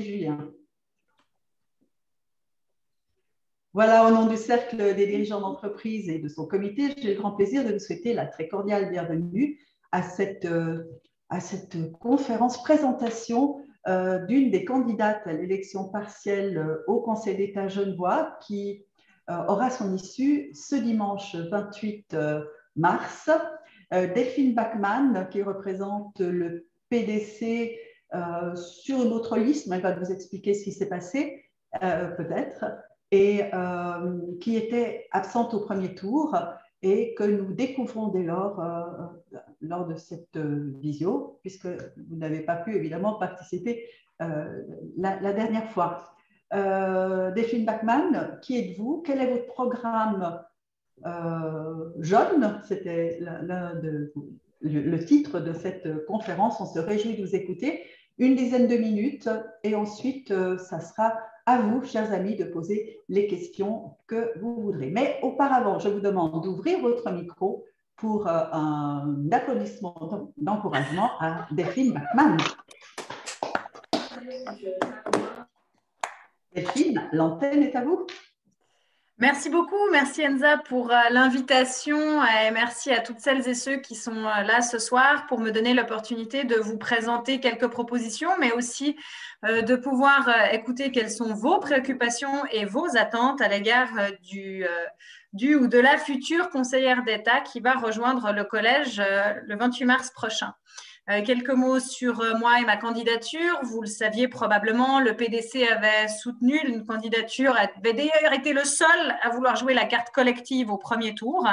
Julien. Voilà, au nom du Cercle des dirigeants d'entreprise et de son comité, j'ai le grand plaisir de vous souhaiter la très cordiale bienvenue à cette conférence présentation d'une des candidates à l'élection partielle au Conseil d'État genevois qui aura son issue ce dimanche 28 mars. Delphine Bachmann, qui représente le PDC sur une autre liste, mais elle va vous expliquer ce qui s'est passé, peut-être, et qui était absente au premier tour et que nous découvrons dès lors de cette visio, puisque vous n'avez pas pu évidemment participer la dernière fois. Delphine Bachmann, qui êtes-vous? Quel est votre programme jaune? C'était le titre de cette conférence. On se réjouit de vous écouter. Une dizaine de minutes et ensuite, ça sera à vous, chers amis, de poser les questions que vous voudrez. Mais auparavant, je vous demande d'ouvrir votre micro pour un applaudissement d'encouragement à Delphine Bachmann. Delphine, l'antenne est à vous. Merci beaucoup, merci Enza pour l'invitation et merci à toutes celles et ceux qui sont là ce soir pour me donner l'opportunité de vous présenter quelques propositions, mais aussi de pouvoir écouter quelles sont vos préoccupations et vos attentes à l'égard du ou de la future conseillère d'État qui va rejoindre le collège le 28 mars prochain. Quelques mots sur moi et ma candidature. Vous le saviez probablement, le PDC avait soutenu une candidature, avait d'ailleurs été le seul à vouloir jouer la carte collective au premier tour,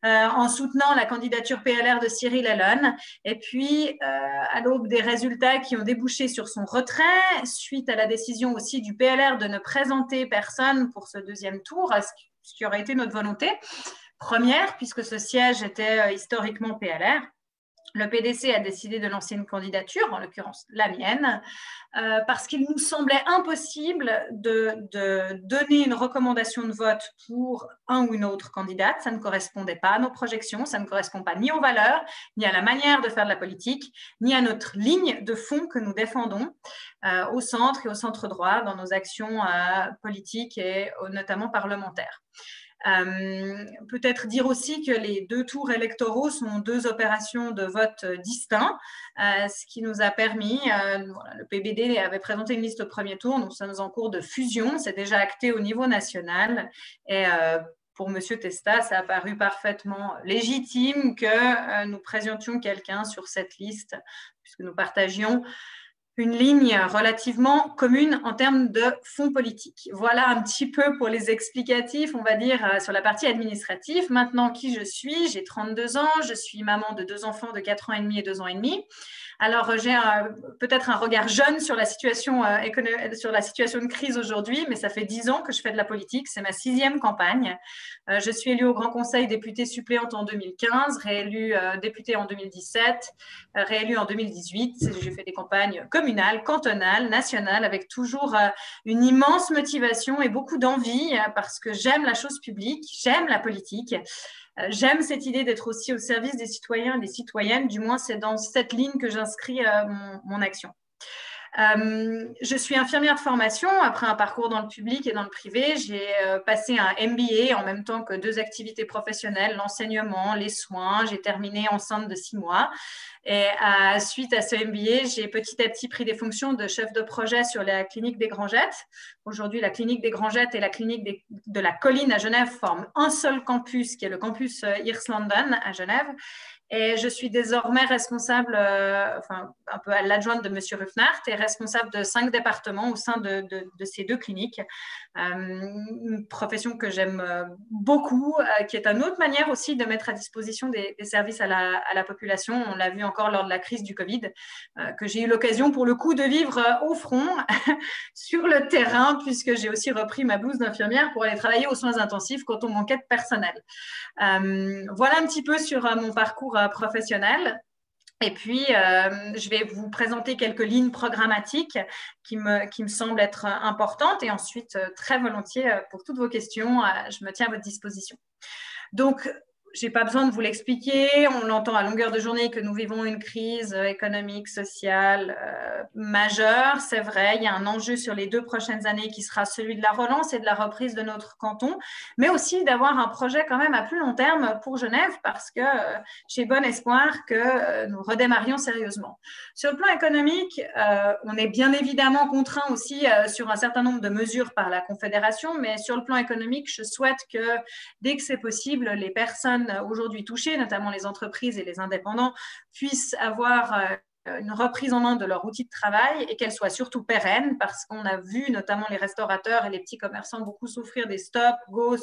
en soutenant la candidature PLR de Cyril Hellon. Et puis, à l'aube des résultats qui ont débouché sur son retrait, suite à la décision aussi du PLR de ne présenter personne pour ce deuxième tour, ce qui aurait été notre volonté première, puisque ce siège était historiquement PLR, le PDC a décidé de lancer une candidature, en l'occurrence la mienne, parce qu'il nous semblait impossible de donner une recommandation de vote pour un ou une autre candidate. Ça ne correspondait pas à nos projections, ça ne correspond pas ni aux valeurs, ni à la manière de faire de la politique, ni à notre ligne de fond que nous défendons au centre et au centre droit dans nos actions politiques et notamment parlementaires. Peut-être dire aussi que les deux tours électoraux sont deux opérations de vote distincts, ce qui nous a permis, le PBD avait présenté une liste au premier tour, nous sommes en cours de fusion, c'est déjà acté au niveau national et pour M. Testa, ça a paru parfaitement légitime que nous présentions quelqu'un sur cette liste puisque nous partagions une ligne relativement commune en termes de fonds politiques. Voilà un petit peu pour les explicatifs, on va dire, sur la partie administrative. Maintenant, qui je suis? J'ai 32 ans, je suis maman de 2 enfants de 4 ans et demi et 2 ans et demi. Alors, j'ai peut-être un regard jeune sur la situation de crise aujourd'hui, mais ça fait 10 ans que je fais de la politique. C'est ma 6e campagne. Je suis élue au Grand Conseil députée suppléante en 2015, réélue députée en 2017, réélue en 2018. J'ai fait des campagnes communales, cantonales, nationales, avec toujours une immense motivation et beaucoup d'envie parce que j'aime la chose publique, j'aime la politique. J'aime cette idée d'être aussi au service des citoyens et des citoyennes, du moins c'est dans cette ligne que j'inscris mon action. Je suis infirmière de formation. Après un parcours dans le public et dans le privé, j'ai passé un MBA en même temps que 2 activités professionnelles, l'enseignement, les soins. J'ai terminé enceinte de 6 mois. Et suite à ce MBA, j'ai petit à petit pris des fonctions de chef de projet sur la clinique des Grangettes. Aujourd'hui, la clinique des Grangettes et la clinique de la Colline à Genève forment un seul campus, qui est le campus Hirslanden à Genève. Et je suis désormais responsable, un peu à l'adjointe de M. Ruffnart et responsable de 5 départements au sein de ces 2 cliniques. Une profession que j'aime beaucoup, qui est une autre manière aussi de mettre à disposition des services à la population. On l'a vu encore lors de la crise du Covid, que j'ai eu l'occasion pour le coup de vivre au front, sur le terrain, puisque j'ai aussi repris ma blouse d'infirmière pour aller travailler aux soins intensifs quand on manquait de personnel. Voilà un petit peu sur mon parcours professionnel. Et puis, je vais vous présenter quelques lignes programmatiques qui me semblent être importantes. Et ensuite, très volontiers, pour toutes vos questions, je me tiens à votre disposition. Donc, je n'ai pas besoin de vous l'expliquer, on l'entend à longueur de journée que nous vivons une crise économique, sociale majeure. C'est vrai, il y a un enjeu sur les 2 prochaines années qui sera celui de la relance et de la reprise de notre canton, mais aussi d'avoir un projet quand même à plus long terme pour Genève parce que j'ai bon espoir que nous redémarrions sérieusement. Sur le plan économique, on est bien évidemment contraint aussi sur un certain nombre de mesures par la Confédération, mais sur le plan économique, je souhaite que dès que c'est possible, les personnes aujourd'hui touchées, notamment les entreprises et les indépendants, puissent avoir une reprise en main de leur outil de travail et qu'elle soit surtout pérenne parce qu'on a vu notamment les restaurateurs et les petits commerçants beaucoup souffrir des stop, go.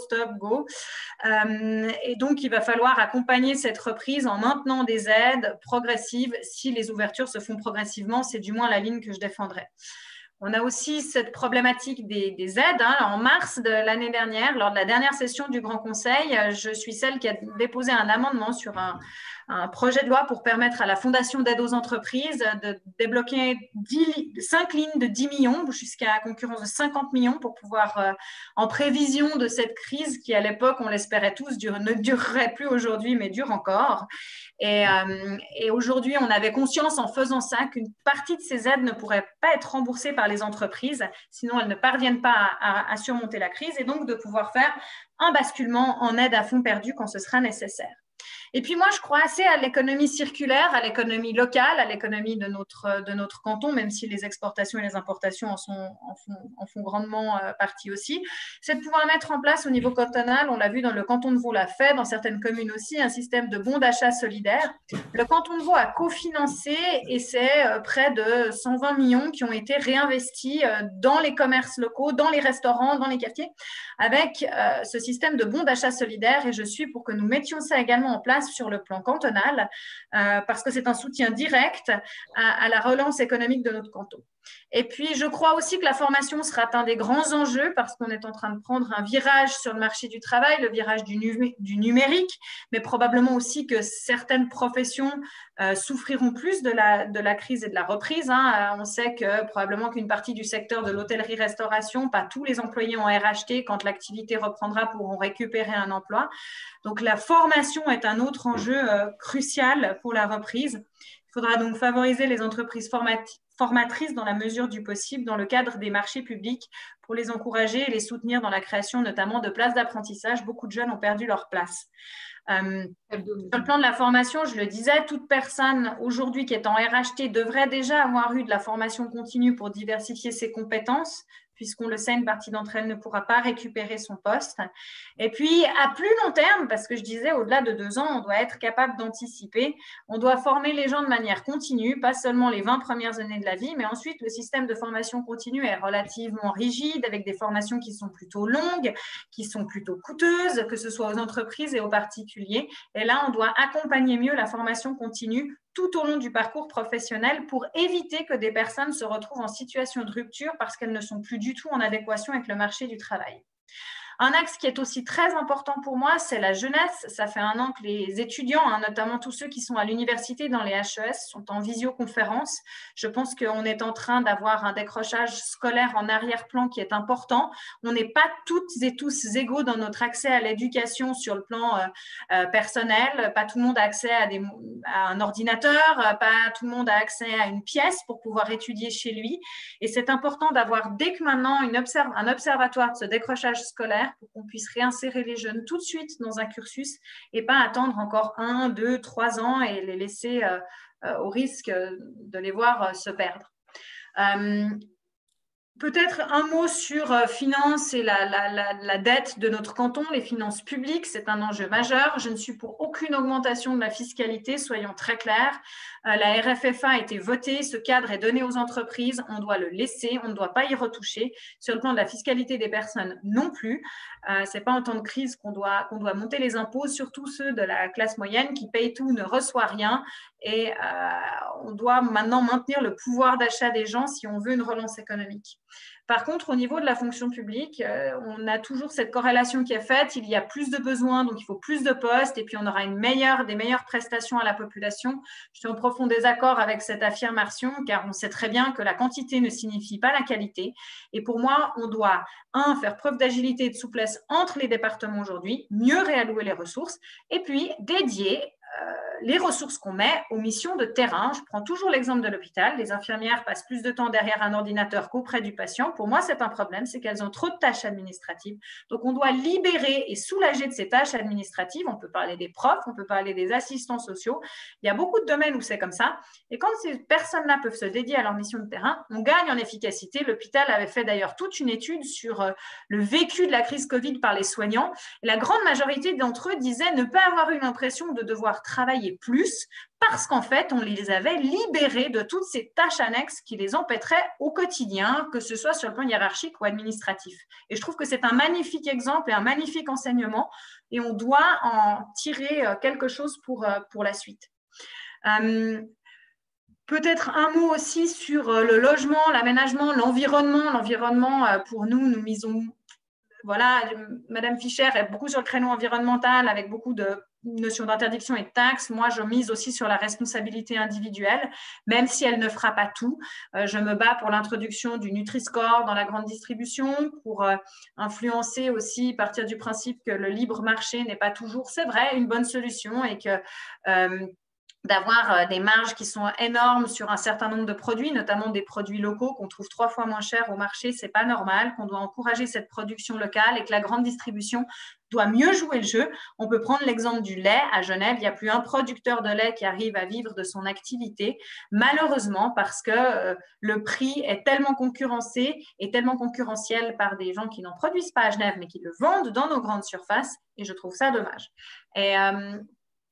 Et donc, il va falloir accompagner cette reprise en maintenant des aides progressives. Si les ouvertures se font progressivement, c'est du moins la ligne que je défendrai. On a aussi cette problématique des aides. En mars de l'année dernière, lors de la dernière session du Grand Conseil, je suis celle qui a déposé un amendement sur un projet de loi pour permettre à la Fondation d'aide aux entreprises de débloquer 5 lignes de 10 millions jusqu'à concurrence de 50 millions pour pouvoir, en prévision de cette crise qui, à l'époque, on l'espérait tous, ne durerait plus aujourd'hui, mais dure encore. Et aujourd'hui, on avait conscience en faisant ça qu'une partie de ces aides ne pourrait pas être remboursée par les entreprises, sinon elles ne parviennent pas à surmonter la crise, et donc de pouvoir faire un basculement en aide à fonds perdu quand ce sera nécessaire. Et puis moi, je crois assez à l'économie circulaire, à l'économie locale, à l'économie de notre canton, même si les exportations et les importations en font grandement partie aussi. C'est de pouvoir mettre en place au niveau cantonal, on l'a vu dans le canton de Vaud l'a fait, dans certaines communes aussi, un système de bons d'achat solidaires. Le canton de Vaud a cofinancé et c'est près de 120 millions qui ont été réinvestis dans les commerces locaux, dans les restaurants, dans les quartiers, avec ce système de bons d'achat solidaires. Et je suis pour que nous mettions ça également en place sur le plan cantonal, parce que c'est un soutien direct à la relance économique de notre canton. Et puis, je crois aussi que la formation sera un des grands enjeux parce qu'on est en train de prendre un virage sur le marché du travail, le virage du numérique, mais probablement aussi que certaines professions souffriront plus de la crise et de la reprise. On sait que probablement qu'une partie du secteur de l'hôtellerie-restauration, pas tous les employés en RHT, quand l'activité reprendra, pourront récupérer un emploi. Donc, la formation est un autre enjeu crucial pour la reprise. Il faudra donc favoriser les entreprises formatrices dans la mesure du possible dans le cadre des marchés publics pour les encourager et les soutenir dans la création notamment de places d'apprentissage. Beaucoup de jeunes ont perdu leur place. Sur le plan de la formation, je le disais, toute personne aujourd'hui qui est en RHT devrait déjà avoir eu de la formation continue pour diversifier ses compétences, puisqu'on le sait, une partie d'entre elles ne pourra pas récupérer son poste. Et puis, à plus long terme, parce que je disais, au-delà de 2 ans, on doit être capable d'anticiper. On doit former les gens de manière continue, pas seulement les 20 premières années de la vie, mais ensuite, le système de formation continue est relativement rigide, avec des formations qui sont plutôt longues, qui sont plutôt coûteuses, que ce soit aux entreprises et aux particuliers. Et là, on doit accompagner mieux la formation continue tout au long du parcours professionnel pour éviter que des personnes se retrouvent en situation de rupture parce qu'elles ne sont plus du tout en adéquation avec le marché du travail. Un axe qui est aussi très important pour moi, c'est la jeunesse. Ça fait 1 an que les étudiants, notamment tous ceux qui sont à l'université dans les HES, sont en visioconférence. Je pense qu'on est en train d'avoir un décrochage scolaire en arrière-plan qui est important. On n'est pas toutes et tous égaux dans notre accès à l'éducation sur le plan personnel. Pas tout le monde a accès à un ordinateur, pas tout le monde a accès à une pièce pour pouvoir étudier chez lui. Et c'est important d'avoir dès que maintenant un observatoire de ce décrochage scolaire pour qu'on puisse réinsérer les jeunes tout de suite dans un cursus et pas attendre encore 1, 2, 3 ans et les laisser au risque de les voir se perdre. Peut-être un mot sur finances et la dette de notre canton, les finances publiques, c'est un enjeu majeur. Je ne suis pour aucune augmentation de la fiscalité, soyons très clairs. La RFFA a été votée, ce cadre est donné aux entreprises, on doit le laisser, on ne doit pas y retoucher. Sur le plan de la fiscalité des personnes, non plus. Ce n'est pas en temps de crise qu'on doit monter les impôts, surtout ceux de la classe moyenne qui payent tout, ne reçoit rien. et on doit maintenant maintenir le pouvoir d'achat des gens si on veut une relance économique. Par contre, au niveau de la fonction publique, on a toujours cette corrélation qui est faite. Il y a plus de besoins, donc il faut plus de postes, et puis on aura des meilleures prestations à la population. Je suis en profond désaccord avec cette affirmation, car on sait très bien que la quantité ne signifie pas la qualité. Et pour moi, on doit, faire preuve d'agilité et de souplesse entre les départements aujourd'hui, mieux réallouer les ressources, et puis dédier les ressources qu'on met aux missions de terrain. Je prends toujours l'exemple de l'hôpital. Les infirmières passent plus de temps derrière un ordinateur qu'auprès du patient. Pour moi, c'est un problème, c'est qu'elles ont trop de tâches administratives. Donc, on doit libérer et soulager de ces tâches administratives. On peut parler des profs, on peut parler des assistants sociaux. Il y a beaucoup de domaines où c'est comme ça. Et quand ces personnes-là peuvent se dédier à leur mission de terrain, on gagne en efficacité. L'hôpital avait fait d'ailleurs toute une étude sur le vécu de la crise Covid par les soignants. Et la grande majorité d'entre eux disaient ne pas avoir eu l'impression de devoir travailler plus parce qu'en fait, on les avait libérés de toutes ces tâches annexes qui les empêtraient au quotidien, que ce soit sur le plan hiérarchique ou administratif. Et je trouve que c'est un magnifique exemple et un magnifique enseignement et on doit en tirer quelque chose pour la suite. Peut-être un mot aussi sur le logement, l'aménagement, l'environnement. L'environnement, pour nous, nous misons... Voilà, Madame Fischer est beaucoup sur le créneau environnemental avec beaucoup de notions d'interdiction et de taxes. Moi, je mise aussi sur la responsabilité individuelle, même si elle ne fera pas tout. Je me bats pour l'introduction du Nutri-Score dans la grande distribution, pour influencer aussi, partir du principe que le libre marché n'est pas toujours, c'est vrai, une bonne solution et que... d'avoir des marges qui sont énormes sur un certain nombre de produits, notamment des produits locaux qu'on trouve 3 fois moins chers au marché, c'est pas normal, qu'on doit encourager cette production locale et que la grande distribution doit mieux jouer le jeu. On peut prendre l'exemple du lait. À Genève, il n'y a plus un producteur de lait qui arrive à vivre de son activité, malheureusement parce que le prix est tellement concurrencé et tellement concurrentiel par des gens qui n'en produisent pas à Genève, mais qui le vendent dans nos grandes surfaces, et je trouve ça dommage. Et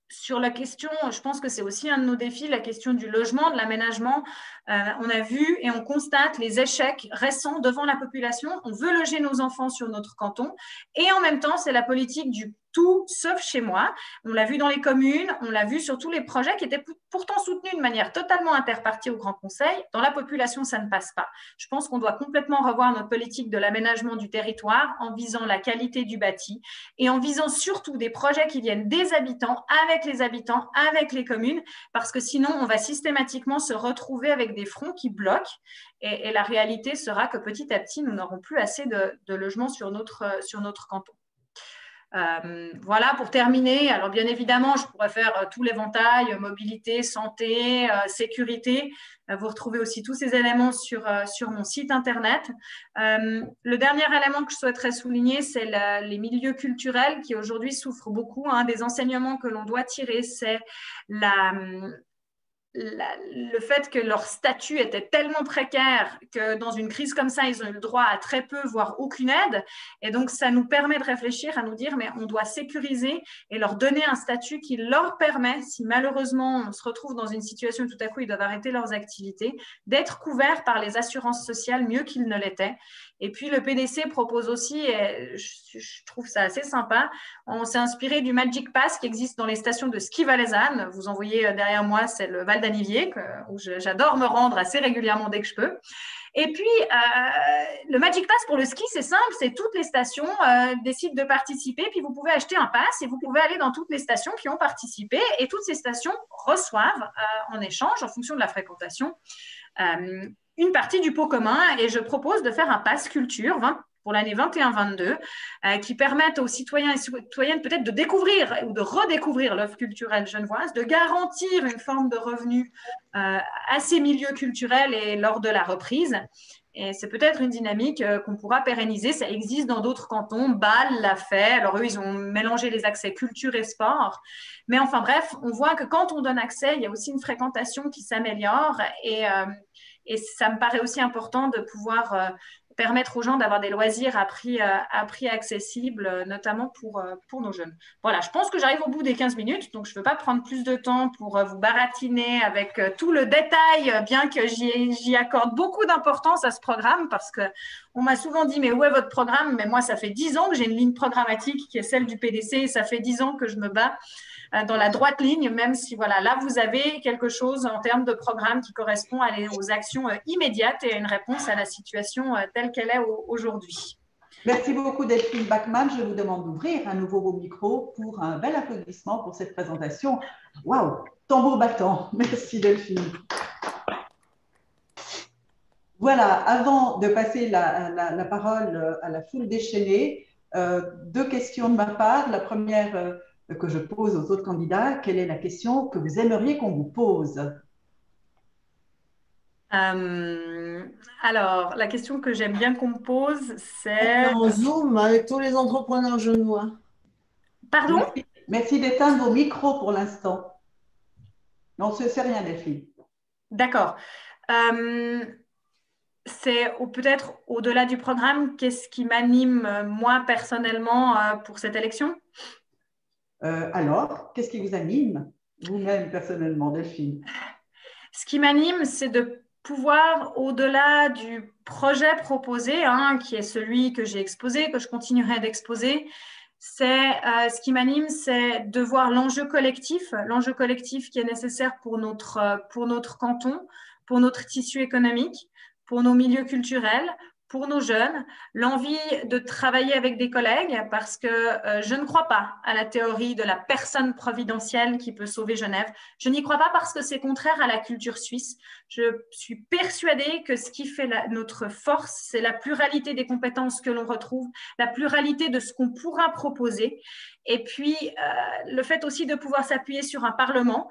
sur la question, je pense que c'est aussi un de nos défis, la question du logement, de l'aménagement. On a vu et on constate les échecs récents devant la population. On veut loger nos enfants sur notre canton et en même temps, c'est la politique du tout sauf chez moi. On l'a vu dans les communes, on l'a vu sur tous les projets qui étaient pourtant soutenus de manière totalement interpartie au Grand Conseil. Dans la population, ça ne passe pas. Je pense qu'on doit complètement revoir notre politique de l'aménagement du territoire en visant la qualité du bâti et en visant surtout des projets qui viennent des habitants, avec les communes, parce que sinon, on va systématiquement se retrouver avec des fronts qui bloquent et la réalité sera que petit à petit, nous n'aurons plus assez de logements sur notre canton. Voilà, pour terminer, alors bien évidemment, je pourrais faire tout l'éventail, mobilité, santé, sécurité. Vous retrouvez aussi tous ces éléments sur mon site internet. Le dernier élément que je souhaiterais souligner, c'est les milieux culturels qui aujourd'hui souffrent beaucoup. Un des enseignements que l'on doit tirer, c'est le fait que leur statut était tellement précaire que dans une crise comme ça, ils ont eu le droit à très peu, voire aucune aide. Et donc, ça nous permet de réfléchir, à nous dire, mais on doit sécuriser et leur donner un statut qui leur permet, si malheureusement on se retrouve dans une situation où tout à coup ils doivent arrêter leurs activités, d'être couverts par les assurances sociales mieux qu'ils ne l'étaient. Et puis, le PDC propose aussi, et je trouve ça assez sympa, on s'est inspiré du Magic Pass qui existe dans les stations de ski valaisanne. Vous en voyez derrière moi, c'est le Val d'Anivier, où j'adore me rendre assez régulièrement dès que je peux. Et puis, le Magic Pass pour le ski, c'est simple, c'est toutes les stations décident de participer, puis vous pouvez acheter un pass et vous pouvez aller dans toutes les stations qui ont participé et toutes ces stations reçoivent en échange, en fonction de la fréquentation, une partie du pot commun et je propose de faire un pass culture pour l'année 21-22 qui permettent aux citoyens et citoyennes peut-être de découvrir ou de redécouvrir l'œuvre culturelle genevoise, de garantir une forme de revenu à ces milieux culturels et lors de la reprise. Et c'est peut-être une dynamique qu'on pourra pérenniser. Ça existe dans d'autres cantons. Bâle l'a fait. Alors, eux, ils ont mélangé les accès culture et sport. Mais enfin, bref, on voit que quand on donne accès, il y a aussi une fréquentation qui s'améliore et ça me paraît aussi important de pouvoir permettre aux gens d'avoir des loisirs à prix accessible, notamment pour nos jeunes. Voilà, je pense que j'arrive au bout des 15 minutes, donc je ne veux pas prendre plus de temps pour vous baratiner avec tout le détail, bien que j'y accorde beaucoup d'importance à ce programme, parce qu'on m'a souvent dit, mais où est votre programme? Mais moi, ça fait 10 ans que j'ai une ligne programmatique qui est celle du PDC, et ça fait 10 ans que je me bats dans la droite ligne, même si voilà, là, vous avez quelque chose en termes de programme qui correspond aux actions immédiates et à une réponse à la situation telle qu'elle est aujourd'hui. Merci beaucoup Delphine Bachmann. Je vous demande d'ouvrir à nouveau vos micros pour un bel applaudissement pour cette présentation. Waouh, tambour battant. Merci Delphine. Voilà, avant de passer la parole à la foule déchaînée, deux questions de ma part. La première que je pose aux autres candidats, quelle est la question que vous aimeriez qu'on vous pose? Alors, la question que j'aime bien qu'on me pose, On est c'est… en Zoom avec tous les entrepreneurs genevois. Pardon? Merci d'éteindre vos micros pour l'instant. Non, ce n'est rien, Delphine. D'accord. C'est peut-être au-delà du programme, qu'est-ce qui m'anime moi personnellement pour cette élection? Alors, qu'est-ce qui vous anime, vous-même personnellement, Delphine? Ce qui m'anime, c'est de pouvoir, au-delà du projet proposé, qui est celui que j'ai exposé, que je continuerai d'exposer, ce qui m'anime, c'est de voir l'enjeu collectif qui est nécessaire pour notre canton, pour notre tissu économique, pour nos milieux culturels, pour nos jeunes, l'envie de travailler avec des collègues parce que je ne crois pas à la théorie de la personne providentielle qui peut sauver Genève. Je n'y crois pas parce que c'est contraire à la culture suisse. Je suis persuadée que ce qui fait notre force, c'est la pluralité des compétences que l'on retrouve, la pluralité de ce qu'on pourra proposer et puis le fait aussi de pouvoir s'appuyer sur un parlement.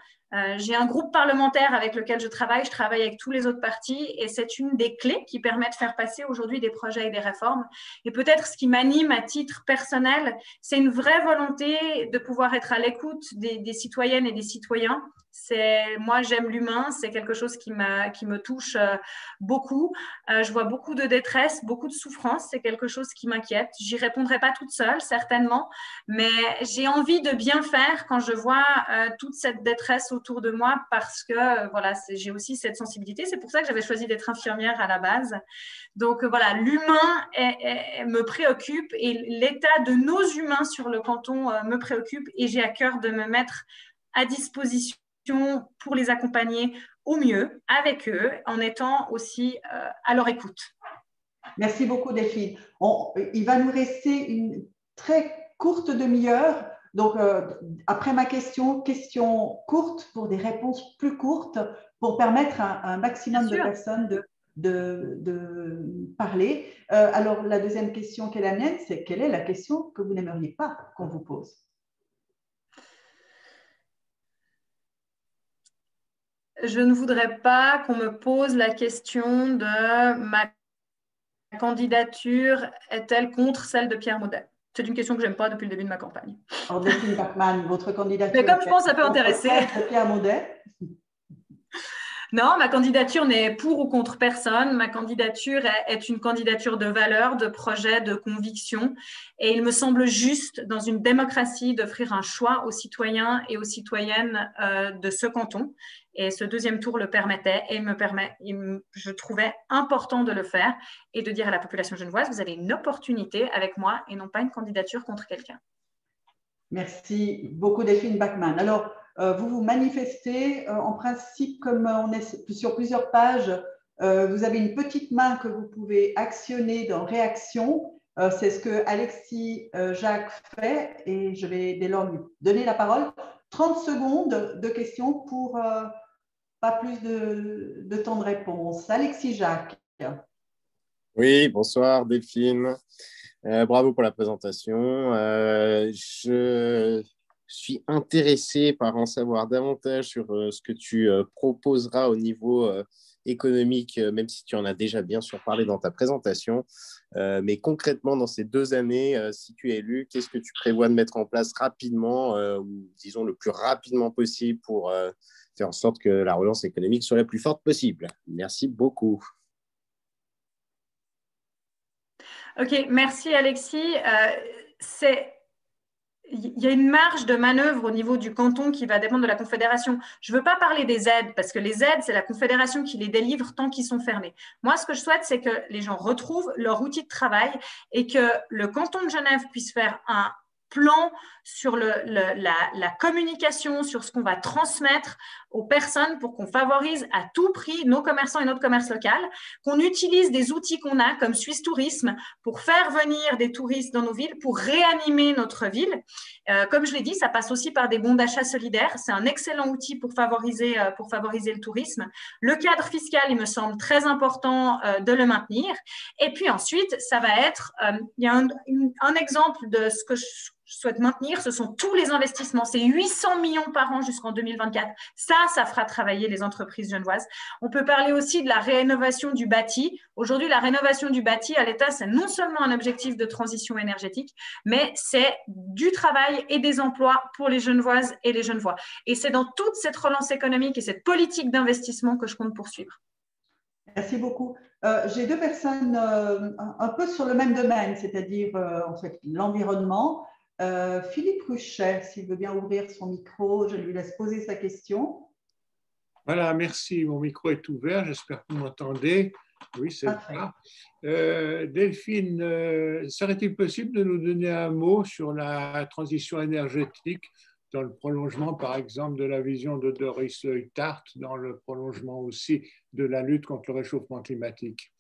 J'ai un groupe parlementaire avec lequel je travaille avec tous les autres partis et c'est une des clés qui permet de faire passer aujourd'hui des projets et des réformes. Et peut-être ce qui m'anime à titre personnel, c'est une vraie volonté de pouvoir être à l'écoute des citoyennes et des citoyens. Moi, j'aime l'humain, c'est quelque chose qui me touche beaucoup. Je vois beaucoup de détresse, beaucoup de souffrance, c'est quelque chose qui m'inquiète. J'y répondrai pas toute seule, certainement, mais j'ai envie de bien faire quand je vois toute cette détresse autour de moi parce que voilà, j'ai aussi cette sensibilité. C'est pour ça que j'avais choisi d'être infirmière à la base. Donc voilà, l'humain me préoccupe et l'état de nos humains sur le canton me préoccupe et j'ai à cœur de me mettre à disposition pour les accompagner au mieux avec eux en étant aussi à leur écoute. Merci beaucoup Delphine. Il va nous rester une très courte demi-heure. Donc, après ma question courte pour des réponses plus courtes pour permettre à un maximum de personnes de parler. Alors, la deuxième question qui est la mienne, c'est quelle est la question que vous n'aimeriez pas qu'on vous pose? Je ne voudrais pas qu'on me pose la question de ma candidature est-elle contre celle de Pierre Maudet? C'est une question que je n'aime pas depuis le début de ma campagne. Alors, Delphine Bachmann, votre candidature. Mais comme je pense que ça peut intéresser. Pierre Maudet. Non, ma candidature n'est pour ou contre personne. Ma candidature est une candidature de valeur, de projet, de conviction. Et il me semble juste, dans une démocratie, d'offrir un choix aux citoyens et aux citoyennes de ce canton. Et ce deuxième tour le permettait et je trouvais important de le faire et de dire à la population genevoise, vous avez une opportunité avec moi et non pas une candidature contre quelqu'un. Merci beaucoup, Delphine Bachmann. Alors, vous vous manifestez en principe, comme on est sur plusieurs pages, vous avez une petite main que vous pouvez actionner dans réaction. C'est ce que Alexis Jacques fait et je vais dès lors lui donner la parole. 30 secondes de questions pour pas plus de temps de réponse. Alexis Jacques. Oui, bonsoir Delphine. Bravo pour la présentation. Je suis intéressé par en savoir davantage sur ce que tu proposeras au niveau économique, même si tu en as déjà bien sûr parlé dans ta présentation. Mais concrètement, dans ces 2 années, si tu es élu, qu'est-ce que tu prévois de mettre en place rapidement, ou disons le plus rapidement possible pour faire en sorte que la relance économique soit la plus forte possible? Merci beaucoup. Ok, merci Alexis. Il y a une marge de manœuvre au niveau du canton qui va dépendre de la Confédération. Je ne veux pas parler des aides, parce que les aides, c'est la Confédération qui les délivre tant qu'ils sont fermés. Moi, ce que je souhaite, c'est que les gens retrouvent leur outil de travail et que le canton de Genève puisse faire un plan sur la communication, sur ce qu'on va transmettre aux personnes pour qu'on favorise à tout prix nos commerçants et notre commerce local, qu'on utilise des outils qu'on a comme Suisse Tourisme pour faire venir des touristes dans nos villes, pour réanimer notre ville. Comme je l'ai dit, ça passe aussi par des bons d'achat solidaires. C'est un excellent outil pour favoriser le tourisme. Le cadre fiscal, il me semble très important de le maintenir. Et puis ensuite, ça va être, il y a un exemple de ce que je souhaite maintenir, ce sont tous les investissements. C'est 800 millions par an jusqu'en 2024. Ça fera travailler les entreprises genevoises. On peut parler aussi de la rénovation du bâti. Aujourd'hui, la rénovation du bâti à l'État, c'est non seulement un objectif de transition énergétique, mais c'est du travail et des emplois pour les Genevoises et les Genevois. Et c'est dans toute cette relance économique et cette politique d'investissement que je compte poursuivre. Merci beaucoup. J'ai deux personnes un peu sur le même domaine, c'est-à-dire en fait, l'environnement. Philippe Ruchet, s'il veut bien ouvrir son micro, je lui laisse poser sa question. Voilà, merci. Mon micro est ouvert. J'espère que vous m'entendez. Oui, c'est le cas. Delphine, serait-il possible de nous donner un mot sur la transition énergétique dans le prolongement, par exemple, de la vision de Doris Leuthard, dans le prolongement aussi de la lutte contre le réchauffement climatique?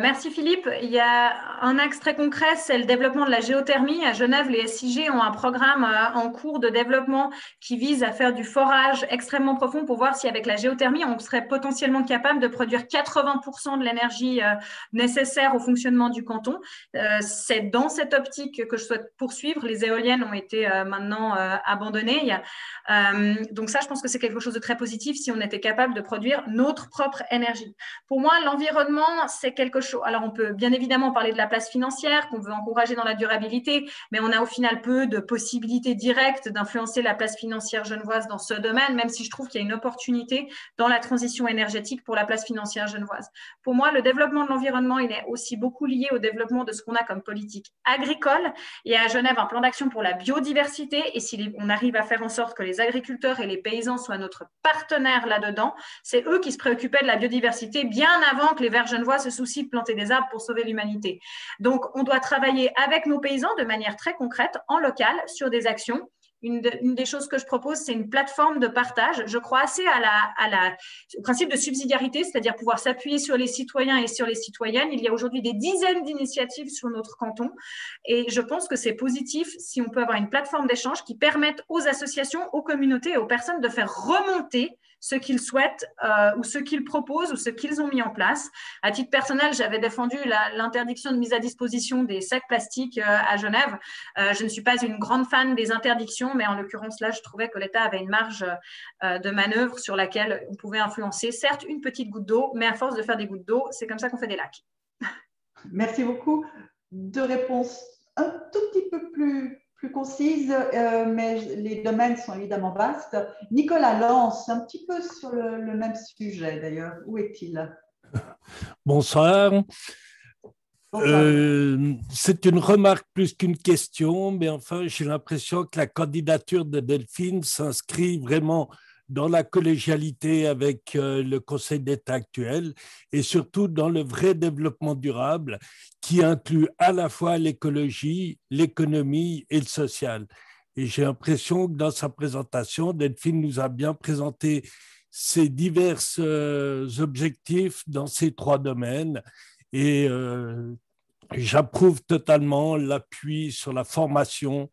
Merci Philippe. Il y a un axe très concret, c'est le développement de la géothermie. À Genève, les SIG ont un programme en cours de développement qui vise à faire du forage extrêmement profond pour voir si avec la géothermie, on serait potentiellement capable de produire 80% de l'énergie nécessaire au fonctionnement du canton. C'est dans cette optique que je souhaite poursuivre. Les éoliennes ont été maintenant abandonnées. Donc ça, je pense que c'est quelque chose de très positif si on était capable de produire notre propre énergie. Pour moi, l'environnement, c'est quelque chose. Alors, on peut bien évidemment parler de la place financière qu'on veut encourager dans la durabilité, mais on a au final peu de possibilités directes d'influencer la place financière genevoise dans ce domaine, même si je trouve qu'il y a une opportunité dans la transition énergétique pour la place financière genevoise. Pour moi, le développement de l'environnement, il est aussi beaucoup lié au développement de ce qu'on a comme politique agricole. Il y a à Genève un plan d'action pour la biodiversité, et si on arrive à faire en sorte que les agriculteurs et les paysans soient notre partenaire là-dedans, c'est eux qui se préoccupaient de la biodiversité bien avant que les Verts genevois se soucient de planter des arbres pour sauver l'humanité. Donc, on doit travailler avec nos paysans de manière très concrète, en local, sur des actions. Une des choses que je propose, c'est une plateforme de partage. Je crois assez au principe de subsidiarité, c'est-à-dire pouvoir s'appuyer sur les citoyens et sur les citoyennes. Il y a aujourd'hui des dizaines d'initiatives sur notre canton et je pense que c'est positif si on peut avoir une plateforme d'échange qui permette aux associations, aux communautés et aux personnes de faire remonter ce qu'ils souhaitent ou ce qu'ils proposent ou ce qu'ils ont mis en place. À titre personnel, j'avais défendu l'interdiction de mise à disposition des sacs plastiques à Genève. Je ne suis pas une grande fan des interdictions, mais en l'occurrence, là, je trouvais que l'État avait une marge de manœuvre sur laquelle on pouvait influencer, certes, une petite goutte d'eau, mais à force de faire des gouttes d'eau, c'est comme ça qu'on fait des lacs. Merci beaucoup. Deux réponses un tout petit peu plus concises, mais les domaines sont évidemment vastes. Nicolas Lance, un petit peu sur le même sujet d'ailleurs. Où est-il? Bonsoir. C'est une remarque plus qu'une question, mais enfin, j'ai l'impression que la candidature de Delphine s'inscrit vraiment dans la collégialité avec le Conseil d'État actuel et surtout dans le vrai développement durable qui inclut à la fois l'écologie, l'économie et le social. Et j'ai l'impression que dans sa présentation, Delphine nous a bien présenté ces divers objectifs dans ces trois domaines. Et j'approuve totalement l'appui sur la formation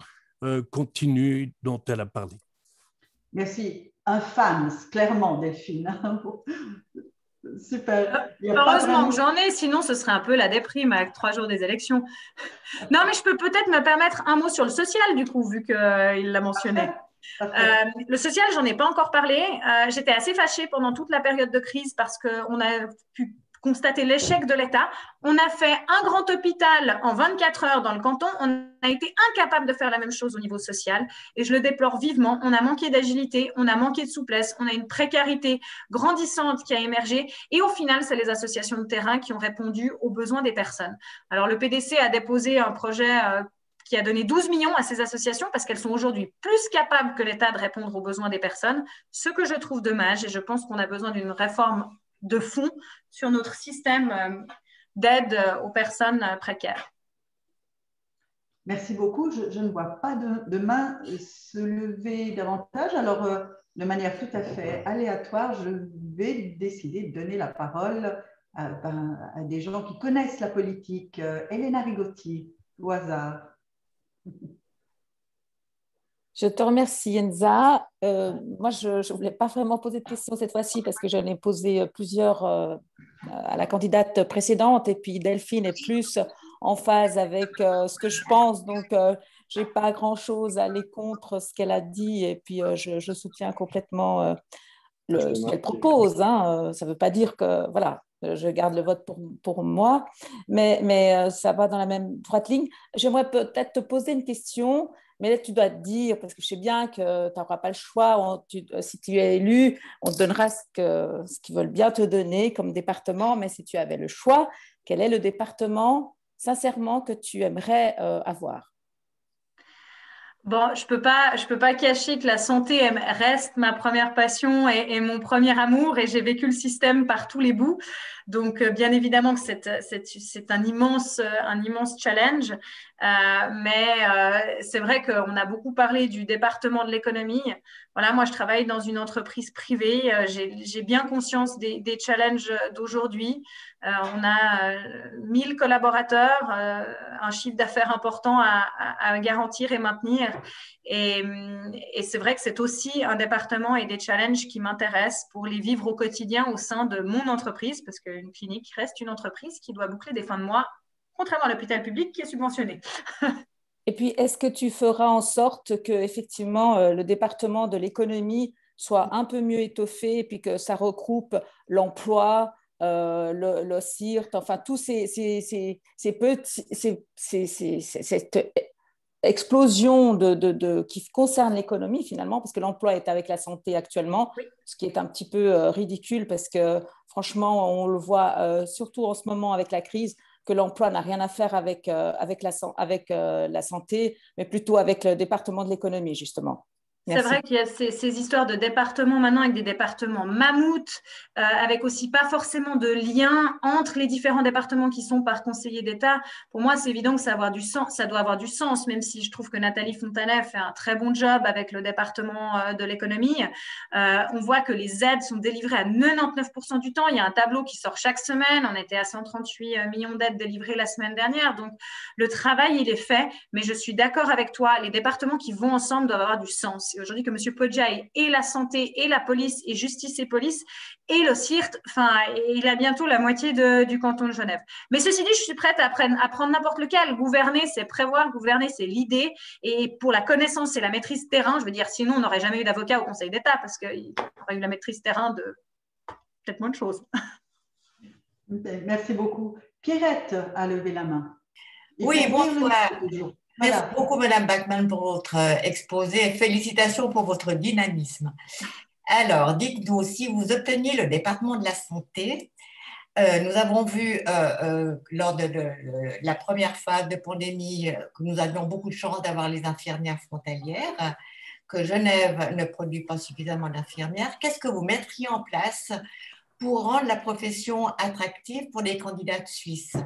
continue dont elle a parlé. Merci. Un fan, clairement, Delphine. Super. Heureusement que j'en ai, sinon ce serait un peu la déprime avec 3 jours des élections. Non, mais je peux peut-être me permettre un mot sur le social, du coup, vu qu'il l'a mentionné. Le social, j'en ai pas encore parlé. J'étais assez fâchée pendant toute la période de crise parce qu'on a pu constaté l'échec de l'État. On a fait un grand hôpital en 24 heures dans le canton. On a été incapable de faire la même chose au niveau social et je le déplore vivement. On a manqué d'agilité, on a manqué de souplesse, on a une précarité grandissante qui a émergé et au final, c'est les associations de terrain qui ont répondu aux besoins des personnes. Alors, le PDC a déposé un projet qui a donné 12 millions à ces associations parce qu'elles sont aujourd'hui plus capables que l'État de répondre aux besoins des personnes, ce que je trouve dommage et je pense qu'on a besoin d'une réforme de fond sur notre système d'aide aux personnes précaires. Merci beaucoup. Je ne vois pas de main se lever davantage. Alors, de manière tout à fait aléatoire, je vais décider de donner la parole à des gens qui connaissent la politique. Elena Rigotti, au hasard. Je te remercie, Enza. Moi, je ne voulais pas vraiment poser de questions cette fois-ci parce que j'en ai posé plusieurs à la candidate précédente et puis Delphine est plus en phase avec ce que je pense. Donc, je n'ai pas grand-chose à aller contre ce qu'elle a dit et puis je soutiens complètement ce qu'elle propose. Hein. Ça ne veut pas dire que, voilà, je garde le vote pour moi, mais ça va dans la même droite ligne. J'aimerais peut-être te poser une question. Mais là, tu dois te dire, parce que je sais bien que tu n'auras pas le choix, si tu es élu, on te donnera ce qu'ils veulent bien te donner comme département, mais si tu avais le choix, quel est le département, sincèrement, que tu aimerais avoir? Bon, je peux pas cacher que la santé reste ma première passion et mon premier amour et j'ai vécu le système par tous les bouts. Donc, bien évidemment que c'est un immense challenge. Mais c'est vrai qu'on a beaucoup parlé du département de l'économie. Voilà, moi, je travaille dans une entreprise privée. J'ai bien conscience des challenges d'aujourd'hui. On a 1000 collaborateurs, un chiffre d'affaires important à garantir et maintenir. Et c'est vrai que c'est aussi un département et des challenges qui m'intéressent pour les vivre au quotidien au sein de mon entreprise, parce qu'une clinique reste une entreprise qui doit boucler des fins de mois, contrairement à l'hôpital public qui est subventionné. Et puis, est-ce que tu feras en sorte que effectivement le département de l'économie soit un peu mieux étoffé et puis que ça regroupe l'emploi, le CIRT, enfin, tous cette explosion qui concerne l'économie finalement, parce que l'emploi est avec la santé actuellement, oui. Ce qui est un petit peu ridicule parce que franchement, on le voit surtout en ce moment avec la crise, que l'emploi n'a rien à faire avec la santé, mais plutôt avec le département de l'économie, justement. C'est vrai qu'il y a ces histoires de départements maintenant avec des départements mammouths, avec aussi pas forcément de lien entre les différents départements qui sont par conseiller d'État. Pour moi, c'est évident que ça doit avoir du sens, même si je trouve que Nathalie Fontanet fait un très bon job avec le département de l'économie. On voit que les aides sont délivrées à 99% du temps. Il y a un tableau qui sort chaque semaine. On était à 138 millions d'aides délivrées la semaine dernière. Donc, le travail, il est fait. Mais je suis d'accord avec toi. Les départements qui vont ensemble doivent avoir du sens. Et aujourd'hui, que M. Poggia ait la santé et la police et justice et police et le CIRT, enfin, il a bientôt la moitié du canton de Genève. Mais ceci dit, je suis prête à prendre n'importe lequel. Gouverner, c'est prévoir. Gouverner, c'est l'idée. Et pour la connaissance et la maîtrise terrain, je veux dire, sinon, on n'aurait jamais eu d'avocat au Conseil d'État parce qu'il aurait eu la maîtrise terrain de peut-être moins de choses. Merci beaucoup. Pierrette a levé la main. Oui, bonsoir. Merci beaucoup, Madame Bachmann, pour votre exposé. Félicitations pour votre dynamisme. Alors, dites-nous, si vous obteniez le département de la santé, nous avons vu lors de la première phase de pandémie que nous avions beaucoup de chance d'avoir les infirmières frontalières, que Genève ne produit pas suffisamment d'infirmières. Qu'est-ce que vous mettriez en place pour rendre la profession attractive pour les candidates suisses ?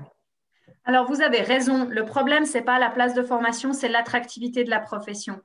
Alors, vous avez raison. Le problème, ce n'est pas la place de formation, c'est l'attractivité de la profession.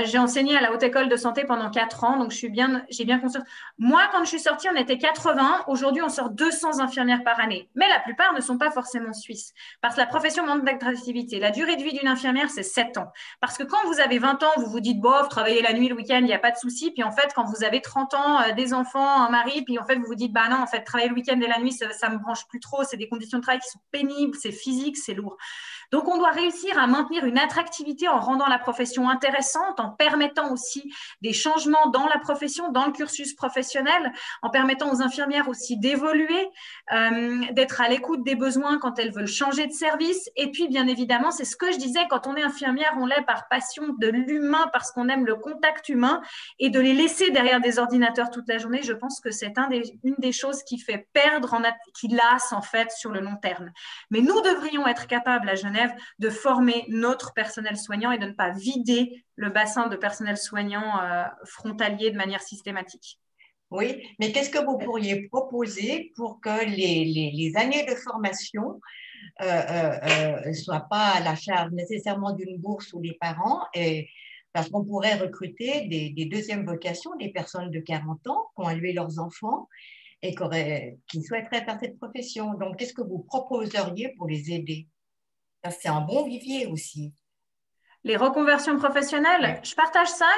J'ai enseigné à la Haute École de Santé pendant 4 ans, donc j'ai bien conscience. Moi, quand je suis sortie, on était 80. Aujourd'hui, on sort 200 infirmières par année. Mais la plupart ne sont pas forcément suisses, parce que la profession manque d'attractivité. La durée de vie d'une infirmière, c'est 7 ans. Parce que quand vous avez 20 ans, vous vous dites, bof, travailler la nuit, le week-end, il n'y a pas de souci. Puis en fait, quand vous avez 30 ans, des enfants, un mari, puis en fait, vous vous dites, bah non, en fait, travailler le week-end et la nuit, ça me branche plus trop. C'est des conditions de travail qui sont pénibles, c'est physique. physique, c'est lourd. Donc, on doit réussir à maintenir une attractivité en rendant la profession intéressante, en permettant aussi des changements dans la profession, dans le cursus professionnel, en permettant aux infirmières aussi d'évoluer, d'être à l'écoute des besoins quand elles veulent changer de service. Et puis, bien évidemment, c'est ce que je disais, quand on est infirmière, on l'est par passion de l'humain, parce qu'on aime le contact humain, et de les laisser derrière des ordinateurs toute la journée, je pense que c'est une des choses qui fait perdre, qui lasse en fait sur le long terme. Mais nous devrions être capables à Genève de former notre personnel soignant et de ne pas vider le bassin de personnel soignant frontalier de manière systématique. Oui, mais qu'est-ce que vous pourriez proposer pour que les années de formation ne soient pas à la charge nécessairement d'une bourse ou des parents, parce qu'on pourrait recruter des deuxièmes vocations, des personnes de 40 ans qui ont élevé leurs enfants et qui souhaiteraient faire cette profession. Donc, qu'est-ce que vous proposeriez pour les aider? C'est un bon vivier aussi. Les reconversions professionnelles, je partage ça.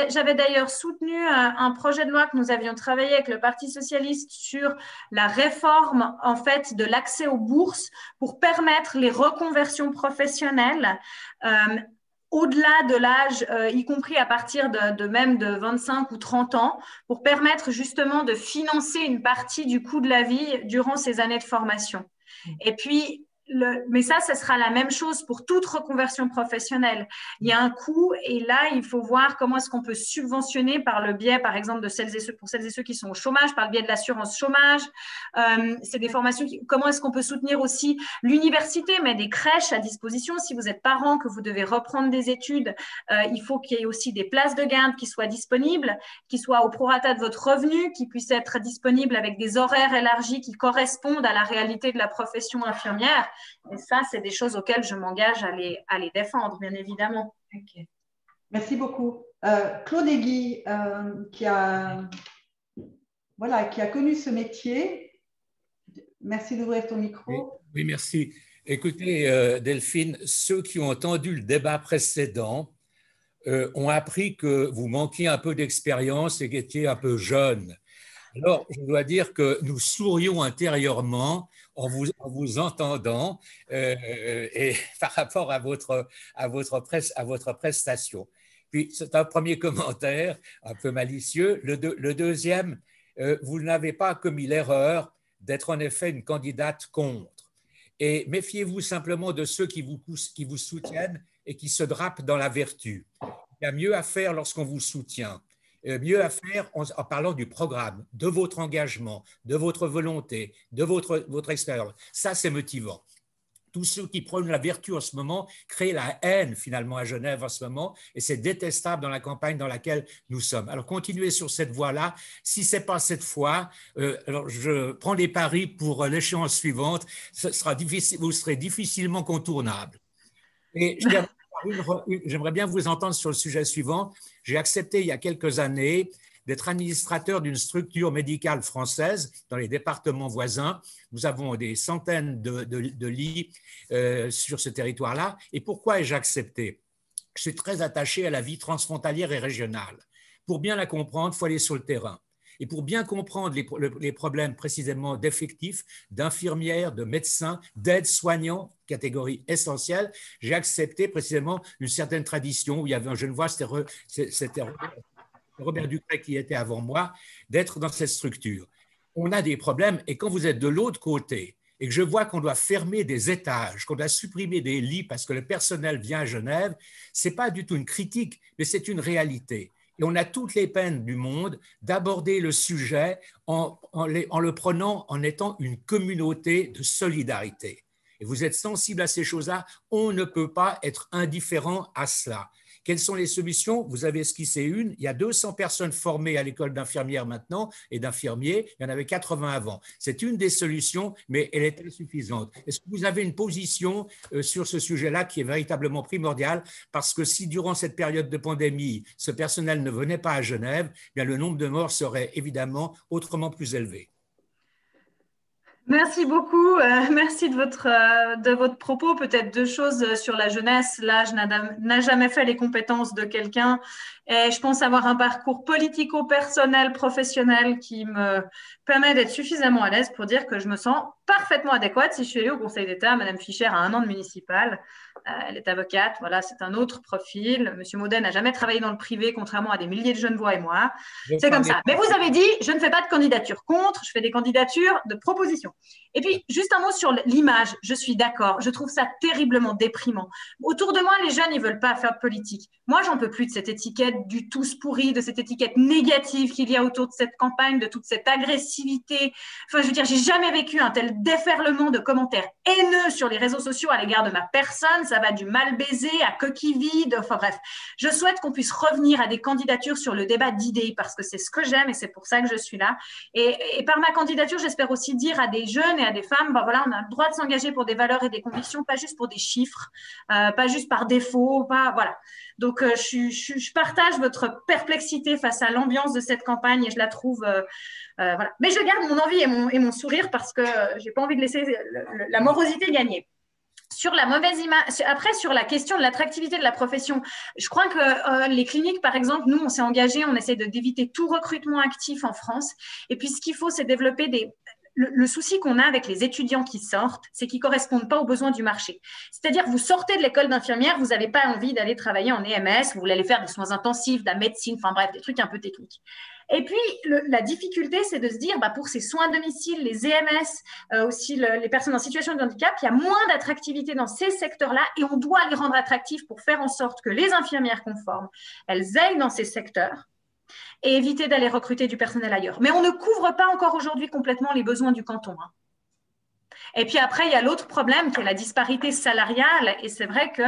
J'avais d'ailleurs soutenu un projet de loi que nous avions travaillé avec le Parti socialiste sur la réforme en fait de l'accès aux bourses pour permettre les reconversions professionnelles au-delà de l'âge, y compris à partir même de 25 ou 30 ans, pour permettre justement de financer une partie du coût de la vie durant ces années de formation. Et puis, mais ça sera la même chose pour toute reconversion professionnelle. Il y a un coût et là, il faut voir comment est-ce qu'on peut subventionner par le biais, par exemple, pour celles et ceux qui sont au chômage, par le biais de l'assurance chômage. C'est des formations. Comment est-ce qu'on peut soutenir aussi l'université, met des crèches à disposition. Si vous êtes parent, que vous devez reprendre des études, il faut qu'il y ait aussi des places de garde qui soient disponibles, qui soient au prorata de votre revenu, qui puissent être disponibles avec des horaires élargis qui correspondent à la réalité de la profession infirmière. Et ça, c'est des choses auxquelles je m'engage à les défendre, bien évidemment. Okay. Merci beaucoup. Claude Aiguy, qui a connu ce métier. Merci d'ouvrir ton micro. Oui, merci. Écoutez, Delphine, ceux qui ont entendu le débat précédent ont appris que vous manquiez un peu d'expérience et que vous étiez un peu jeune. Alors, je dois dire que nous sourions intérieurement en vous entendant et par rapport à votre prestation. Puis, c'est un premier commentaire un peu malicieux. Le deuxième, vous n'avez pas commis l'erreur d'être en effet une candidate contre. Et méfiez-vous simplement de ceux qui vous soutiennent et qui se drapent dans la vertu. Il y a mieux à faire lorsqu'on vous soutient. Mieux à faire en parlant du programme, de votre engagement, de votre volonté, de votre expérience. Ça, c'est motivant. Tous ceux qui prônent la vertu en ce moment créent la haine finalement à Genève en ce moment et c'est détestable dans la campagne dans laquelle nous sommes. Alors, continuez sur cette voie-là. Si ce n'est pas cette fois, alors je prends les paris pour l'échéance suivante. Vous serez difficilement contournable. Et j'aimerais bien vous entendre sur le sujet suivant. J'ai accepté il y a quelques années d'être administrateur d'une structure médicale française dans les départements voisins. Nous avons des centaines de lits sur ce territoire-là. Et pourquoi ai-je accepté? Je suis très attaché à la vie transfrontalière et régionale. Pour bien la comprendre, il faut aller sur le terrain. Et pour bien comprendre les problèmes précisément d'effectifs, d'infirmières, de médecins, d'aides-soignants, catégorie essentielle, j'ai accepté précisément une certaine tradition où il y avait un Genevois, c'était Robert Ducret qui était avant moi, d'être dans cette structure. On a des problèmes et quand vous êtes de l'autre côté et que je vois qu'on doit fermer des étages, qu'on doit supprimer des lits parce que le personnel vient à Genève, ce n'est pas du tout une critique, mais c'est une réalité. Et on a toutes les peines du monde d'aborder le sujet en le prenant en étant une communauté de solidarité. Et vous êtes sensible à ces choses-là, on ne peut pas être indifférent à cela. Quelles sont les solutions? Vous avez esquissé une. Il y a 200 personnes formées à l'école d'infirmières maintenant et d'infirmiers. Il y en avait 80 avant. C'est une des solutions, mais elle est insuffisante. Est-ce que vous avez une position sur ce sujet-là qui est véritablement primordial? Parce que si durant cette période de pandémie, ce personnel ne venait pas à Genève, bien le nombre de morts serait évidemment autrement plus élevé. Merci beaucoup. Merci de votre propos. Peut-être deux choses sur la jeunesse. L'âge n'a jamais fait les compétences de quelqu'un. Et je pense avoir un parcours politico-personnel, professionnel qui me permet d'être suffisamment à l'aise pour dire que je me sens parfaitement adéquate. Si je suis élue au Conseil d'État, Madame Fischer a 1 an de municipal. Elle est avocate. Voilà, c'est un autre profil. Monsieur Maudet n'a jamais travaillé dans le privé, contrairement à des milliers de Genevois et moi. C'est comme ça. Mais vous avez dit, je ne fais pas de candidature contre, je fais des candidatures de proposition. Et puis, juste un mot sur l'image. Je suis d'accord. Je trouve ça terriblement déprimant. Autour de moi, les jeunes, ils ne veulent pas faire de politique. Moi, j'en peux plus de cette étiquette du tous pourri, de cette étiquette négative qu'il y a autour de cette campagne, de toute cette agressivité. Enfin, je veux dire, j'ai jamais vécu un tel déferlement de commentaires haineux sur les réseaux sociaux à l'égard de ma personne. Ça va du mal baisé à coquille vide. Enfin bref, je souhaite qu'on puisse revenir à des candidatures sur le débat d'idées parce que c'est ce que j'aime et c'est pour ça que je suis là. Et par ma candidature, j'espère aussi dire à des jeunes et à des femmes, ben voilà, on a le droit de s'engager pour des valeurs et des convictions, pas juste pour des chiffres, pas juste par défaut, pas voilà. Donc je partage votre perplexité face à l'ambiance de cette campagne et je la trouve voilà. Mais je garde mon envie et mon sourire parce que j'ai pas envie de laisser la morosité gagner. Sur la mauvaise image, après sur la question de l'attractivité de la profession, je crois que les cliniques, par exemple, nous, on s'est engagé, on essaie d'éviter tout recrutement actif en France. Et puis, ce qu'il faut, c'est développer le souci qu'on a avec les étudiants qui sortent, c'est qu'ils ne correspondent pas aux besoins du marché. C'est-à-dire, vous sortez de l'école d'infirmière, vous n'avez pas envie d'aller travailler en EMS, vous voulez aller faire des soins intensifs, de la médecine, enfin bref, des trucs un peu techniques. Et puis, la difficulté, c'est de se dire, bah, pour ces soins à domicile, les EMS, aussi les personnes en situation de handicap, il y a moins d'attractivité dans ces secteurs-là et on doit les rendre attractifs pour faire en sorte que les infirmières conformes, elles aillent dans ces secteurs et éviter d'aller recruter du personnel ailleurs. Mais on ne couvre pas encore aujourd'hui complètement les besoins du canton. Hein. Et puis après, il y a l'autre problème qui est la disparité salariale. Et c'est vrai que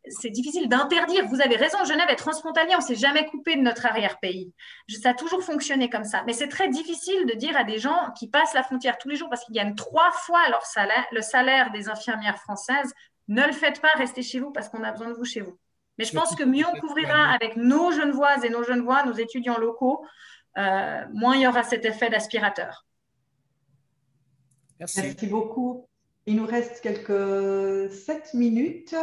c'est difficile d'interdire. Vous avez raison, Genève est transfrontalier, on ne s'est jamais coupé de notre arrière-pays. Ça a toujours fonctionné comme ça. Mais c'est très difficile de dire à des gens qui passent la frontière tous les jours parce qu'ils gagnent 3 fois le salaire des infirmières françaises, ne le faites pas, restez chez vous parce qu'on a besoin de vous chez vous. Mais je pense que mieux on couvrira avec nos Genevoises et nos Genevois, nos étudiants locaux, moins il y aura cet effet d'aspirateur. Merci. Merci beaucoup. Il nous reste quelques 7 minutes.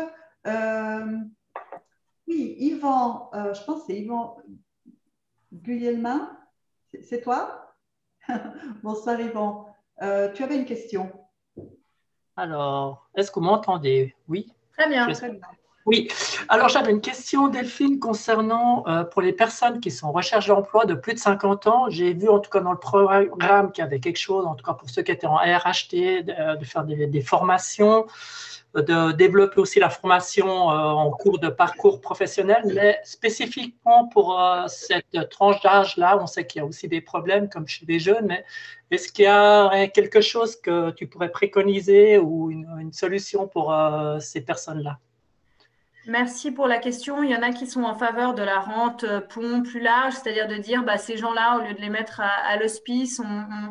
Oui, Yvan, je pense que c'est Yvan Guilhelmin. C'est toi? Bonsoir Yvan. Tu avais une question. Alors, est-ce que vous m'entendez? Oui. Très bien. Très bien. Oui, alors j'avais une question, Delphine, concernant pour les personnes qui sont en recherche d'emploi de plus de 50 ans. J'ai vu en tout cas dans le programme qu'il y avait quelque chose, en tout cas pour ceux qui étaient en RHT, de faire des formations, de développer aussi la formation en cours de parcours professionnel, mais spécifiquement pour cette tranche d'âge-là, on sait qu'il y a aussi des problèmes comme chez les jeunes, mais est-ce qu'il y a quelque chose que tu pourrais préconiser ou une solution pour ces personnes-là? Merci pour la question. Il y en a qui sont en faveur de la rente pont plus large, c'est-à-dire de dire ces gens-là, au lieu de les mettre à l'hospice,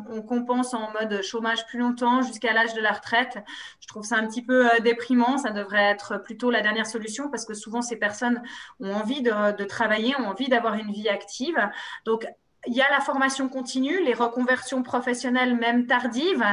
on compense en mode chômage plus longtemps jusqu'à l'âge de la retraite. Je trouve ça un petit peu déprimant. Ça devrait être plutôt la dernière solution parce que souvent ces personnes ont envie de travailler, ont envie d'avoir une vie active. Donc, il y a la formation continue, les reconversions professionnelles même tardives.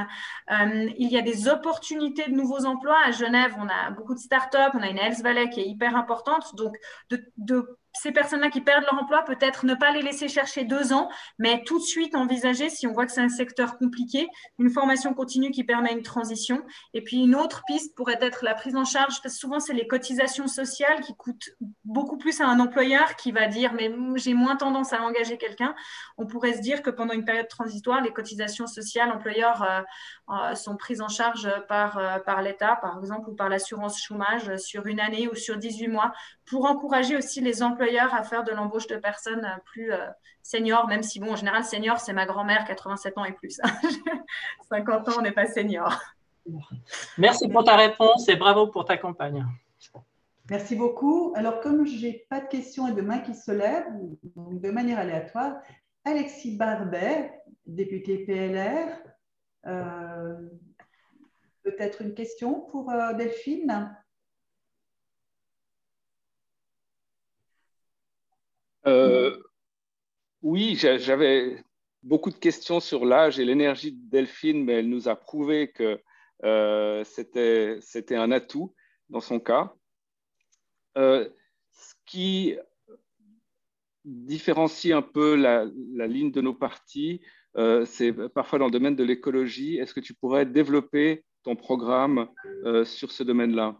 Il y a des opportunités de nouveaux emplois. À Genève, on a beaucoup de start-up, on a une Health Valley qui est hyper importante. Donc, de ces personnes-là qui perdent leur emploi, peut-être ne pas les laisser chercher 2 ans, mais tout de suite envisager, si on voit que c'est un secteur compliqué, une formation continue qui permet une transition. Et puis, une autre piste pourrait être la prise en charge, parce que souvent, c'est les cotisations sociales qui coûtent beaucoup plus à un employeur qui va dire « mais j'ai moins tendance à engager quelqu'un ». On pourrait se dire que pendant une période transitoire, les cotisations sociales employeurs sont prises en charge par l'État, par exemple, ou par l'assurance chômage sur une année ou sur 18 mois, pour encourager aussi les employeurs à faire de l'embauche de personnes plus seniors, même si, bon, en général, senior, c'est ma grand-mère, 87 ans et plus. 50 ans, on n'est pas senior. Merci pour ta réponse et bravo pour ta campagne. Merci beaucoup. Alors, comme je n'ai pas de questions et de mains qui se lèvent, donc de manière aléatoire, Alexis Barbet, député PLR, peut-être une question pour Delphine? Oui, j'avais beaucoup de questions sur l'âge et l'énergie de Delphine, mais elle nous a prouvé que c'était un atout dans son cas. Ce qui différencie un peu la ligne de nos partis, c'est parfois dans le domaine de l'écologie. Est-ce que tu pourrais développer ton programme sur ce domaine-là?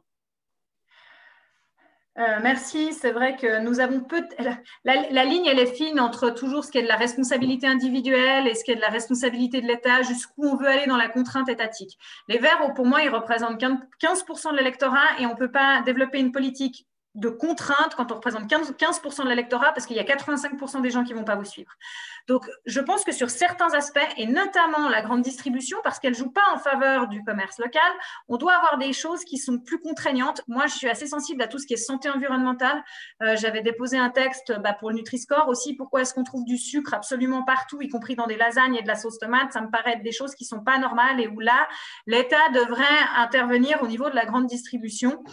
Merci, c'est vrai que nous avons la ligne, elle est fine entre toujours ce qui est de la responsabilité individuelle et ce qui est de la responsabilité de l'État, jusqu'où on veut aller dans la contrainte étatique. Les Verts, pour moi, ils représentent 15% de l'électorat et on ne peut pas développer une politique de contrainte quand on représente 15% de l'électorat parce qu'il y a 85% des gens qui ne vont pas vous suivre. Donc, je pense que sur certains aspects, et notamment la grande distribution, parce qu'elle ne joue pas en faveur du commerce local, on doit avoir des choses qui sont plus contraignantes. Moi, je suis assez sensible à tout ce qui est santé environnementale. J'avais déposé un texte pour le Nutri-Score aussi. Pourquoi est-ce qu'on trouve du sucre absolument partout, y compris dans des lasagnes et de la sauce tomate? Ça me paraît être des choses qui ne sont pas normales et où là, l'État devrait intervenir au niveau de la grande distribution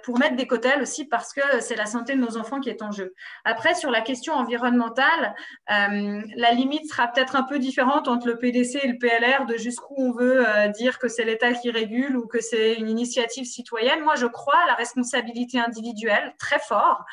pour mettre des quotas aussi parce que c'est la santé de nos enfants qui est en jeu. Après, sur la question environnementale, la limite sera peut-être un peu différente entre le PDC et le PLR de jusqu'où on veut dire que c'est l'État qui régule ou que c'est une initiative citoyenne. Moi, je crois à la responsabilité individuelle très fort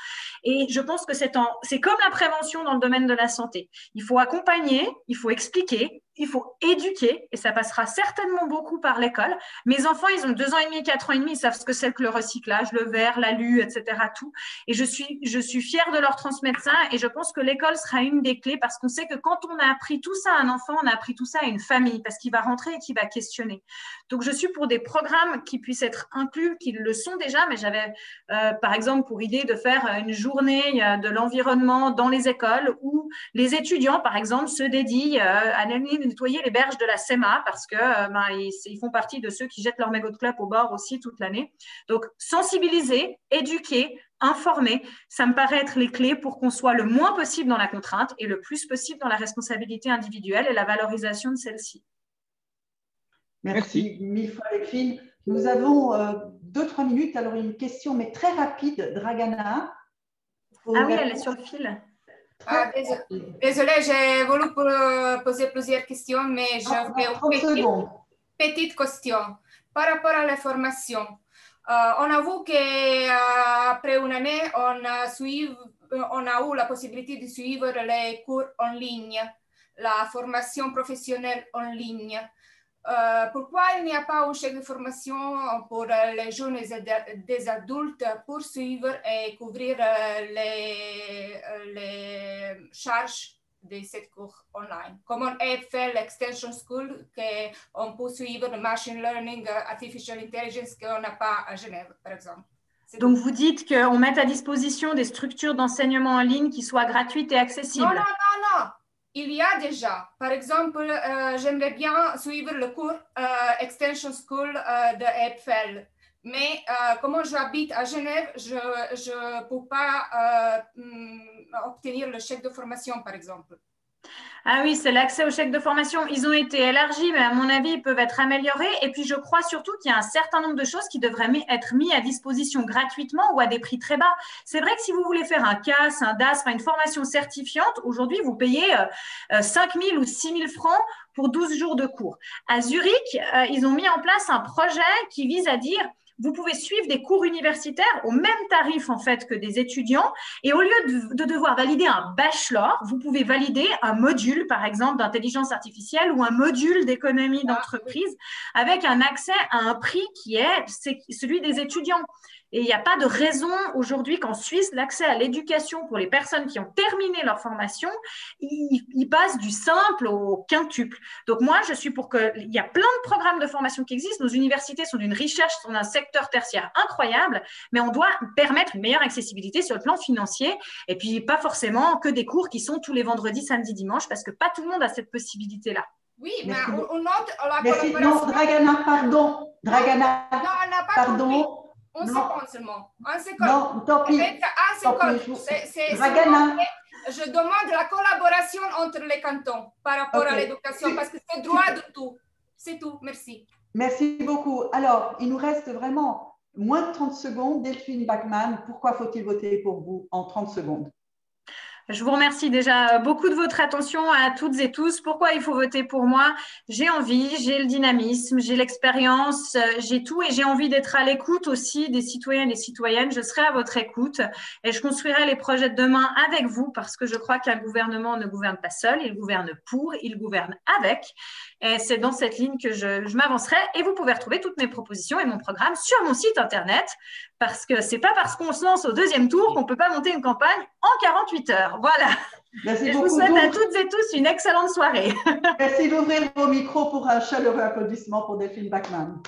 et je pense que c'est comme la prévention dans le domaine de la santé. Il faut accompagner, il faut expliquer, il faut éduquer et ça passera certainement beaucoup par l'école. Mes enfants, ils ont 2 ans et demi, 4 ans et demi, ils savent ce que c'est que le recyclage, le verre, l'alu, etc. tout. Et je suis fière de leur transmettre ça et je pense que l'école sera une des clés parce qu'on sait que quand on a appris tout ça à un enfant, on a appris tout ça à une famille parce qu'il va rentrer et qu'il va questionner. Donc, je suis pour des programmes qui puissent être inclus, qui le sont déjà, mais j'avais par exemple pour idée de faire une journée de l'environnement dans les écoles où les étudiants, par exemple, se dédient à nettoyer les berges de la SEMA parce que ils font partie de ceux qui jettent leur mégot de clope au bord aussi toute l'année. Donc, sensibiliser, éduquer, informer, ça me paraît être les clés pour qu'on soit le moins possible dans la contrainte et le plus possible dans la responsabilité individuelle et la valorisation de celle-ci. Merci mille fois, Delphine. Nous avons 2-3 minutes. Alors, une question, mais très rapide, Dragana. Ah oui, elle est sur le fil. Désolée, j'ai voulu poser plusieurs questions, mais je fais une petite question par rapport à la formation. On a vu qu'après une année, on a eu la possibilité de suivre les cours en ligne, la formation professionnelle en ligne. Pourquoi il n'y a pas un chèque de formation pour les jeunes et des adultes pour suivre et couvrir les charges de ces cours online? Comme on a fait l'Extension School, qu'on peut suivre le Machine Learning, Artificial Intelligence, qu'on n'a pas à Genève, par exemple. Donc, vous dites qu'on mette à disposition des structures d'enseignement en ligne qui soient gratuites et accessibles? Non, non, non, non. Il y a déjà, par exemple, j'aimerais bien suivre le cours Extension School de EPFL, mais comme j'habite à Genève, je ne peux pas obtenir le chèque de formation, par exemple. Ah oui, c'est l'accès aux chèques de formation. Ils ont été élargis, mais à mon avis, ils peuvent être améliorés. Et puis, je crois surtout qu'il y a un certain nombre de choses qui devraient être mises à disposition gratuitement ou à des prix très bas. C'est vrai que si vous voulez faire un CAS, un DAS, une formation certifiante, aujourd'hui, vous payez 5 000 ou 6 000 francs pour 12 jours de cours. À Zurich, ils ont mis en place un projet qui vise à dire vous pouvez suivre des cours universitaires au même tarif en fait que des étudiants et au lieu de devoir valider un bachelor, vous pouvez valider un module par exemple d'intelligence artificielle ou un module d'économie d'entreprise avec un accès à un prix qui est celui des étudiants. Et il n'y a pas de raison aujourd'hui qu'en Suisse, l'accès à l'éducation pour les personnes qui ont terminé leur formation, il passe du simple au quintuple. Donc moi, je suis pour qu'il y a plein de programmes de formation qui existent. Nos universités sont d'une richesse, sont d'un secteur tertiaire incroyable, mais on doit permettre une meilleure accessibilité sur le plan financier et puis pas forcément que des cours qui sont tous les vendredis, samedis, dimanches, parce que pas tout le monde a cette possibilité-là. Oui, mais on note la collaboration. Non, Dragana, pardon. Dragana, non, on n'a pas pardon. Compris. On seconde seulement. Un seconde. Non, tant pis. Dragana. Je demande la collaboration entre les cantons par rapport à l'éducation parce que c'est droit de tout. C'est tout. Merci. Merci beaucoup. Alors, il nous reste vraiment moins de 30 secondes. Delphine Bachmann, pourquoi faut-il voter pour vous en 30 secondes? Je vous remercie déjà beaucoup de votre attention à toutes et tous. Pourquoi il faut voter pour moi? J'ai envie, j'ai le dynamisme, j'ai l'expérience, j'ai tout et j'ai envie d'être à l'écoute aussi des citoyens et des citoyennes. Je serai à votre écoute et je construirai les projets de demain avec vous parce que je crois qu'un gouvernement ne gouverne pas seul, il gouverne pour, il gouverne avec. Et c'est dans cette ligne que je m'avancerai et vous pouvez retrouver toutes mes propositions et mon programme sur mon site internet parce que c'est pas parce qu'on se lance au deuxième tour qu'on peut pas monter une campagne en 48 heures. Voilà. Merci beaucoup. Je vous souhaite à toutes et tous une excellente soirée. Merci d'ouvrir vos micros pour un chaleureux applaudissement pour Delphine Bachmann.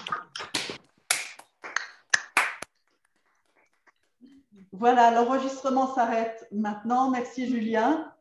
Voilà, l'enregistrement s'arrête maintenant. Merci Julien.